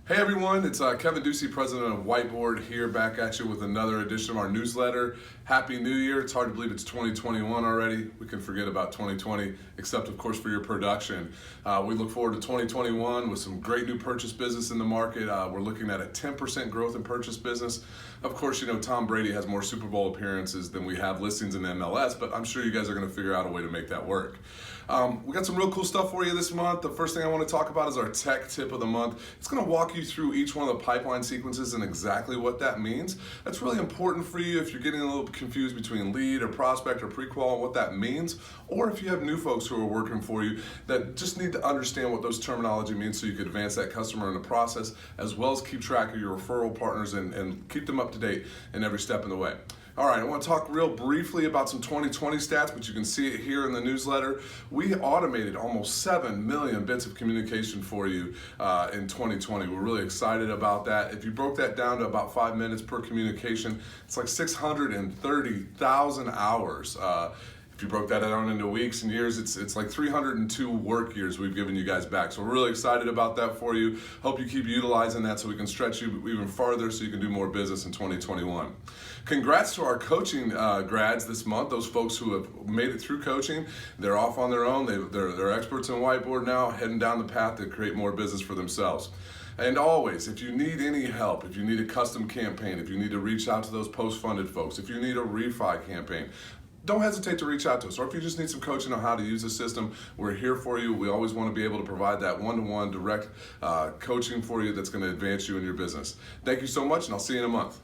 Hey everyone, it's Kevin Ducey, president of Whiteboard, here back at you with another edition of our newsletter. Happy New Year. It's hard to believe it's 2021 already. We can forget about 2020, except of course for your production. We look forward to 2021 with some great new purchase business in the market. We're looking at a 10% growth in purchase business. Of course, you know, Tom Brady has more Super Bowl appearances than we have listings in the MLS, but I'm sure you guys are going to figure out a way to make that work. We got some real cool stuff for you this month. The first thing I want to talk about is our tech tip of the month. It's going to walk you through each one of the pipeline sequences and exactly what that means. That's really important for you if you're getting a little confused between lead or prospect or pre-qual and what that means, or if you have new folks who are working for you that just need to understand what those terminology means so you can advance that customer in the process, as well as keep track of your referral partners and keep them up to date in every step in the way. All right, I want to talk real briefly about some 2020 stats, but you can see it here in the newsletter. We automated almost 7 million bits of communication for you in 2020. We're really excited about that. If you broke that down to about 5 minutes per communication, it's like 630,000 hours. If you broke that down into weeks and years, it's like 302 work years we've given you guys back. So we're really excited about that for you. Hope you keep utilizing that so we can stretch you even farther so you can do more business in 2021. Congrats to our coaching grads this month, those folks who have made it through coaching. They're off on their own. They're experts in Whiteboard now, heading down the path to create more business for themselves. And always, if you need any help, if you need a custom campaign, if you need to reach out to those post-funded folks, if you need a refi campaign, don't hesitate to reach out to us. Or if you just need some coaching on how to use the system, we're here for you. We always want to be able to provide that one-to-one direct coaching for you that's going to advance you in your business. Thank you so much, and I'll see you in a month.